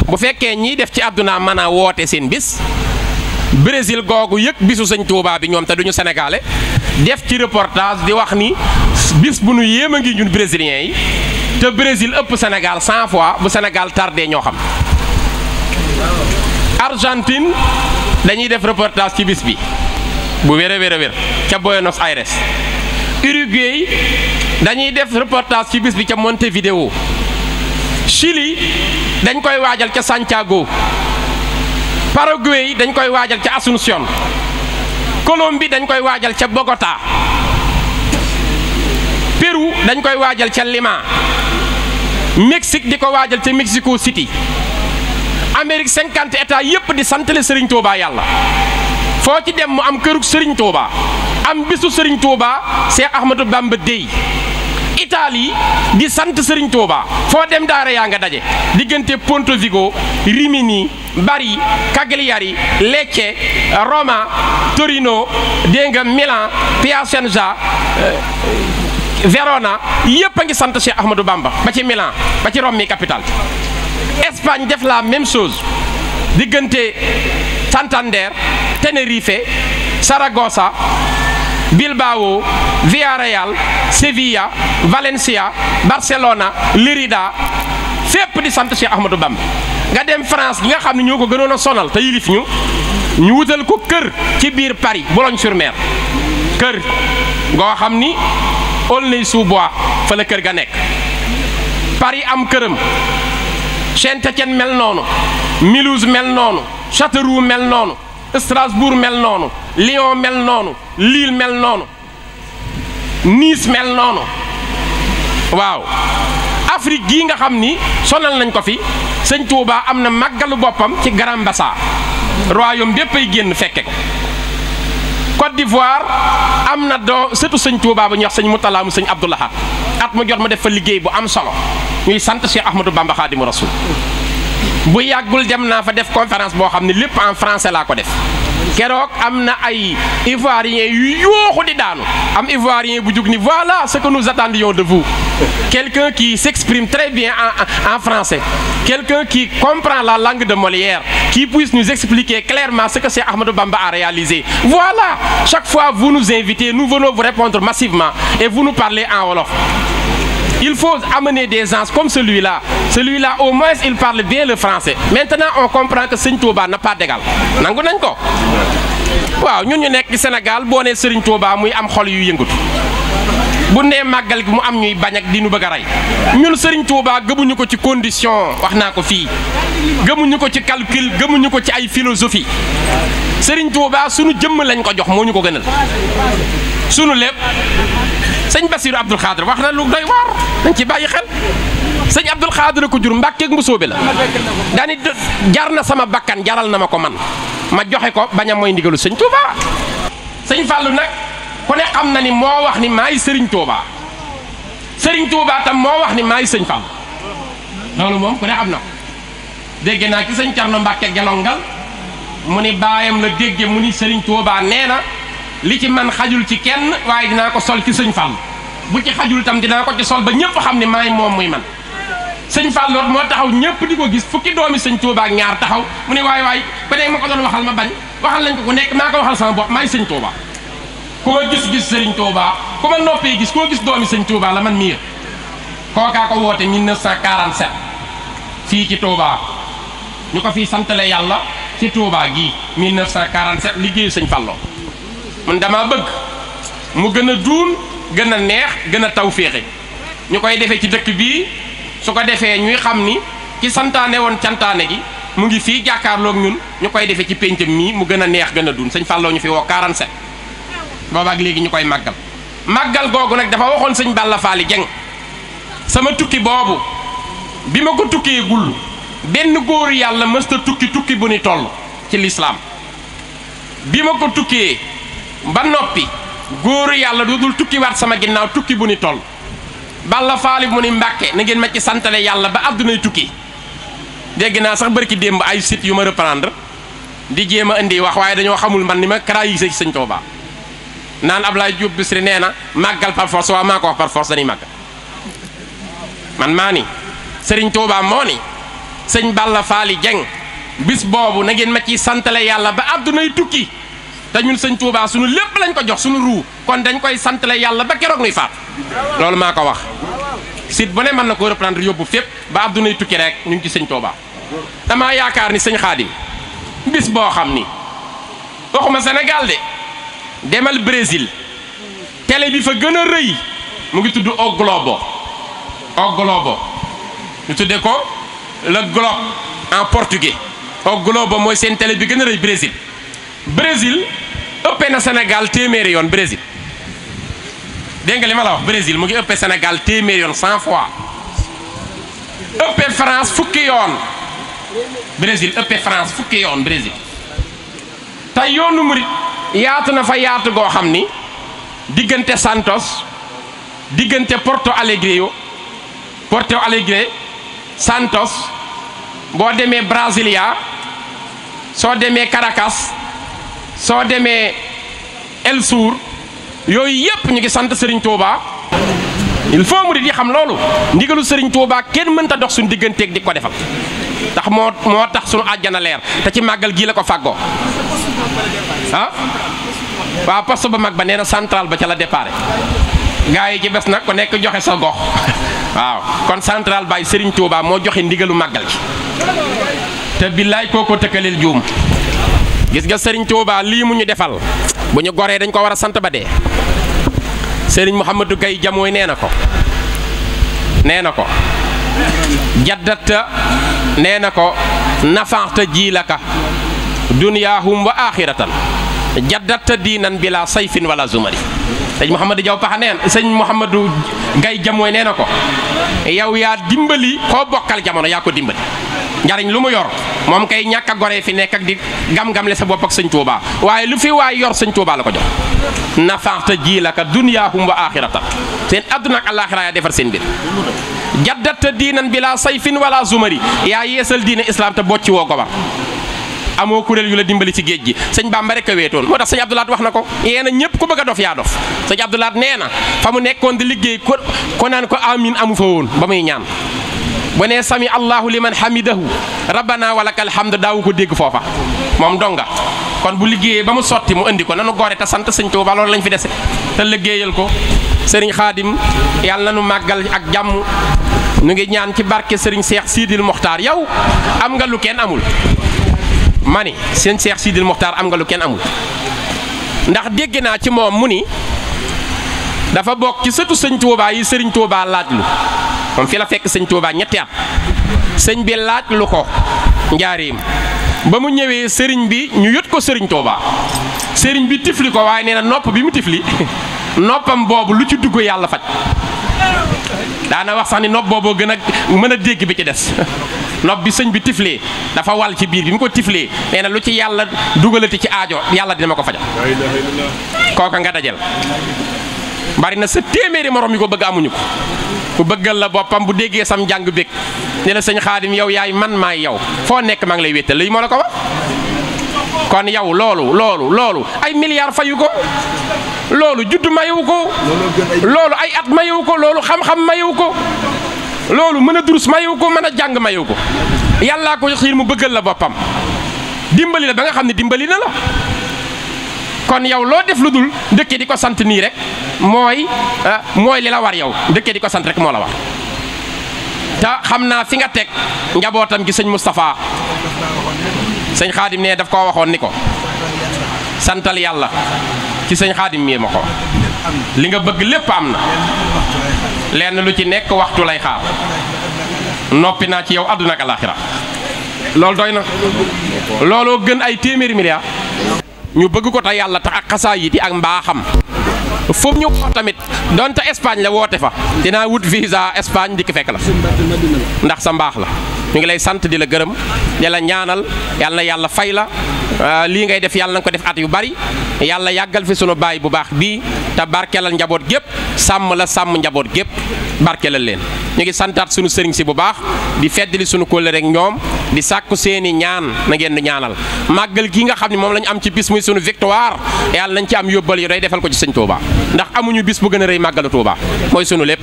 Speaker 2: bu fekkee ñiy def ci àdduna mën a woote seen bis Brésil googu yëg bisu sëñ Tuubaa bi ñoom te duñu sénégalais def ci reportage di wax ni bis bu nu yéem a ngi ñun brésiliens yi te Brésil ëpp Sénégal 100 fois bu Sénégal tardé ñoo xam Argentine dañuy def reportage ci bis bi bu wér a wér ca Buenos Aires Uruguay dañuy def reportage ci bis bi ca Montevideo Chili dañ koy waajal ca Santiago Paraguay dañ koy waajal ca Asunción Colombie dañ koy waajal ca Bogota Pérou dañ koy waajal ca Lima Mexique di ko waajal ca Mexico City Amérique 50 états yépp di santale Serigne Touba yàlla foo ci dem mu am kërug Serigne Touba am bisu Serigne Touba Cheikh Ahmadou Bamba Dey Italie di sant Serigne Touba foo dem daara yaa nga daje diggante Pontevico Rimini Bari Cagliari Lecce Roma Torino dégg nga Milan Piacenza Verona yépp a ngi sant Cheikh Ahmadou Bamba ba ci Milan ba ci Rome mi capitale Espagne def la même chose diggante Santander Tenerife Saragossa Bilbao Villarreal Sevilla Valencia Barcelona Lérida fépp di sant Cheikh Ahmadou Bamba nga dem France gi nga xam ne ñoo ko gënoon a sonal te yilif ñu wutal ko kër ci biir Paris Boulogne-sur-Mer kër goo xam ni Aulnay-sous-Bois fa la kër ga nekk Paris am këram Saint-Étienne mel noonu Mulhouse mel noonu Châteauroux mel noonu Strasbourg mel noonu Lyon mel noonu Lille mel noonu Nice mel noonu waaw Afrique gii nga xam ni sonal nañ ko fi sëñ Touba am na màggalu boppam ci Grand Bassam royaume bépp ay génn fekke ko Côte d'Ivoire am na doo surtout sëñ Touba ba ñuy wax sëñ Moutala mu sëñ Abdou Lahad at mu jot ma def fa liggéey bu am solo ñuy sant Cheikh Ahmadou Bamba Khadimu Rasul bu yàggul dem naa fa def conférence boo xam ne lépp en français laa ko def keroog am na ay ivoiriens yu yooxu di daanu am ivoirien bu jug ni voilà ce que nous attendions de vous quelqu'un qui s'exprime très bien en français quelqu'un qui comprend la langue de Molière qui puisse nous expliquer clairement ce que Cheikh Ahmadou Bamba a réalisé. Voilà, chaque fois vous nous invitez, nous venons vous répondre massivement et vous nous parlez en wolof. Il faut amener des gens comme celui-là. Celui-là, au moins, il parle bien le français. Maintenant, on comprend que Serigne Touba n'a pas d'égal. Nangu nañ ko waaw ñun ñu nekk ci Sénégal boo nee Serigne Touba muy am xol yu yëngatu bu nee màggal gi mu am ñuy bañ ak di nu bëgg a rey ñun Serigne Touba gëmuñu ko ci condition wax naa ko fii gëmuñu ko ci calcul gëmuñu ko ci ay philosophie Serigne Touba sunu jëmm lañ ko jox moo ñu ko gënal sunu lépp. sëñ Bassirou Abdoul Khadre wax na lu doy waar dañ ci bàyyi xel sëñ Abdoul Khadre ko jur Mbàkkeeg Mbusoobe la daani jar na sama bakkan jaral na ma ko man ma joxe ko bañ a mooy ndigalu sëñ Touba. sëñ Fallou nag ku ne xam na ni moo wax ni maay Serigne Touba Serigne Touba tam moo wax ni maay sëñ Fallou loolu moom ku ne xam na ko dégg naa ci sëñ Thierno Mbàkke Gelongal mu ni baayam la dégge mu ni Serigne Touba nee na li ci man xajul ci kenn waaye dinaa ko sol ci sëñ Fall bu ci xajul tam dinaa ko ci sol ba ñëpp xam ne maay moom muy man sëñ Fall loolu moo taxaw ñëpp di ko gis fukki doomi sëñ Touba ak ñaar taxaw mu ne waay ba nekk ma ko doon waxal ma bañ waxal nañ ko ku nekk maa ko waxal sama bopp maay sëñ Touba ku ma gis sëriñ Touba ku ma noppee gis koo gis doomi sëñ Touba la man mii kookaa ko woote 1947 fii ci Touba ñu ko fii santale yàlla ci Touba gii 1947 liggéeyu sëñ Fallo man dama bëgg mu gën a duun gën a neex gën a taw féexe ñu koy defee ci dëkk bii su ko defee ñuy xam ni ki santaane woon cantaane gi mu ngi fii jàkkaarloog ñun ñu koy defee ci péncam mii mu gën a neex gën a duun sëñ Fallou ñu fi woo 47 boobaak léegi ñu koy màggal googu nag dafa waxoon sëñ Balla Faali Jeng sama tukki boobu bi ma ko tukkee gul benn góoru yàlla mësta tukki bu ni toll ci lislaam bi ma ko tukkee ba noppi góoru yàlla dootul tukki waat sama ginnaaw tukki bu ni toll Balla Faali mu ni Mbàkke na ngeen ma ci santale yàlla ba àddunay tukki dégg naa sax bërki démb ay site yu ma reprendre di jéem a indi wax waaye dañoo xamul man ni ma trahissé ci sëñ Touba naan Ablaye Diop Bichri nee na màggal par force waa maa ko wax par force dañuy màggal man maa ni Sëriñ Touba moo ni sëñ Balla Faali Jeng bis boobu na ngeen ma ciy santale yàlla ba àddunay tukki te ñun sëñ Touba sunu lépp lañ ko jox sunu ruu kon dañ koy santale yàlla ba keroog nuy faat loolu maa ko wax site bu ne mën na ko reprendre yóbbu fépp ba àddunay tukki rek ñu ngi ci sëñ Touba damaa yaakaar ni sëñ Xaadim bis boo xam ni waxuma Sénégal de demal Brésil télé bi fa gën a rëy mu ngi tudd O Globo ñu tuddee ko le globe en portugais O Globo mooy seen télé bi gën a rëy Brésil ëppee na Sénégal téeméeri yoon Brésil dégg nga li ma la wax Brésil mu ngi ëppee Sénégal téeméeri yoon 100 fois ëppee France fukki yoon Brésil ëppee France fukki yoon Brésil te yoonu murit yaatu na fa yaatu goo xam ni diggante Santos diggante Porto Alegre Santos boo demee Brasilia soo demee Caracas soo demee El Sur yooyu yépp ñu ngi sant Serigne Touba il faut murit yi xam loolu ndigalu Serigne Touba kenn mënta dox suñu digganteeg di ko defal tax moo tax suñu àjjana leer te ci màggal gii la ko fàggoo waaw poste ba mag ba nee na central ba ca la déparé gaa yi ci bés nag ku nekk joxe sa gox waaw kon central Baye Serigne Touba moo joxe ndigalu màggal gi te billaay kooko tëkkalil juum gis nga Serigne Touba lii mu ñu defal bu ñu goree dañ ko war a sant ba dee Serigne Mouhamadou Gaye Jamooy nee na ko jaddata nee na ko nafaxta jiilaka dunyaahum wa axiratan jaddata diinan bila sayfin wala zumari sëñ Mouhamadou Diaw Paxa neen sëñ Mouhamadou Gaye Jamooy nee na ko yow yaa dimbali koo bokkal jamono yaa ko dimbali njariñ lu mu yor moom kay ñàkk a goree fi nekk ak di gam-gamle sa bopp ak sëñ Touba waaye lu fi waay yor sëñ Touba la ko jox nafaxta jiilaka dunyaahum wa axiratan seen adduna ak àllaaxira yaa defar seen mbir jaddata diinan bila sayfin wala zumari yaa yeesal diine islam te bocci woo gobar amoo kuréel yu la dimbali ci géej gi sëñ Bamba rek a weetoon moo tax sëñ Abdoulaat wax na ko yéena ñëpp ku bëgg a dof yaa dof sëñ Abdoulaat nee na fa mu nekkoon di liggéey ko naan ko amin amu fa woon ba muy ñaan bu nee sami allahu liman hamidahu rabbana walakal hamd daawu ko dégg foofa moom donga kon bu liggéeyee ba mu sotti mu indi ko nanu goore te sant sëñ Tuuba loolu lañ fi dese te liggéeyal ko sëriñ Xaadim yàlla nanu màggal ak jàmm nu ngi ñaan ci barke sëriñ Cheikh Sidil Mokhtar yow am nga lu kenn amul mani seen Cheikh Sidil Mokhtar am nga lu kenn amul ndax dégg naa ci moom mu ni dafa bokk ci sëtu sëñ Tuuba yi sëriñ Tuuba laaj lu moom fi la fekk sëñ Tuuba ñetti at sëñ bi laaj lu ko njaareem ba mu ñëwee sëriñ bi ñu yot ko sëriñ Tuuba sëriñ bi tifli ko waaye nee na nopp bi mu tifli noppam boobu lu ci dugg yàlla faj daana wax sax ni nopp booboo gën a mën a dégg bi ci des nopp bi sëñ bi tiflee dafa wal ci biir bi mu ko tiflee nee na lu ci yàlla dugalati ci aajo yàlla dina ma ko fajal kooka nga dajal bari na sa téeméeri morom yi ko bëgg amuñu ko ku bëggal la boppam bu déggee sam njàng bég ne la sëñ Xaadim yow yaay man maay yow foo nekk maa ngi lay wéttal lii moo la ko wax kon yow loolu ay milliards fayu ko loolu juddu mayewu ko loolu ay at mayewu ko loolu xam-xam mayewu ko loolu mën a durus mayewu ko mën a jàng mayewu ko yàllaa ko xiir mu bëggal la boppam dimbali la ba nga xam ne dimbali na la kon yow loo def lu dul dëkkee di ko sant nii rek mooy li la war yow dëkkee di ko sant rek moo la war te xam naa fi nga teg njabootam gi sëñ Moustapha sëñ Xaadim ne daf koo waxoon ni ko santal yàlla ci sëñ Xaadim mii ma ko li nga bëgg lépp am na lenn lu ci nekk waxtu lay xaar noppi naa ci yow àdduna ak alaaxira loolu doy na looloo gën ay téeméeri milliards ñu bëgg ko te yàlla tax ak xasaayid yi ak mbaaxam foofu ñu ko tamit donte Espagne la woote fa dinaa wut visa Espagne di ko fekk la ndax sa mbaax la ñu ngi lay sant di la gërëm di la ñaanal yàlla na yàlla fay la lii ngay def yàlla na ko def at yu bari yàlla yàggal fi sunu baay bu baax bii te barkeelal njaboot gépp sàmm la sàmm njaboot gépp barkeelal leen ñu ngi santaat sunu sëriñ si bu baax di feddali sunu kóllëre rek ñoom di sàkku seeni ñaan na ngeen di ñaanal màggal gi nga xam ne moom la ñu am ci bis muy sunu victoire yàlla nañ ci am yóbbal yu day defal ko ci sëñ Touba ndax amuñu bis bu gën a rëy màggalu Touba mooy sunu lépp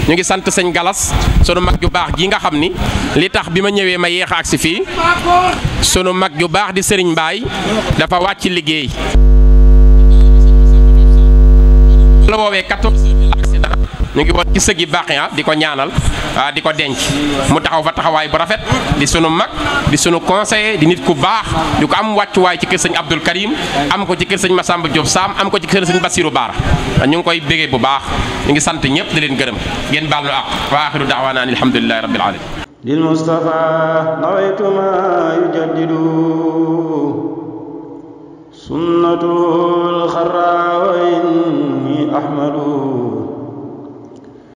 Speaker 2: ñu ngi sant sëñ Galas sunu mag ju baax gi nga xam ni li tax bi ma ñëwee ma yéex a agsi fii sunu mag ju baax di sëriñ Mbaay dafa wàcc liggéey la woowee 14 accident ñu ngi woon ci sëg yi baax di ko ñaanal di ko denc mu taxaw fa taxawaay bu rafet di sunu mag di sunu conseiller di nit ku baax di ko am wàccuwaay ci kër sëñ Abdul Karim am ko ci kër sëñ Massamba Diop Sam am ko ci kër sëñ Bassirou Baara ñu ngi koy bégee bu baax ñu ngi sant ñëpp di leen gërëm ngeen baal nu àq wa axiru da'waana an alhamdulillahi rabbil alamin
Speaker 1: lil Mustafa nawaytu ma yujaddidu sunnatul xarra wa inni ahmadu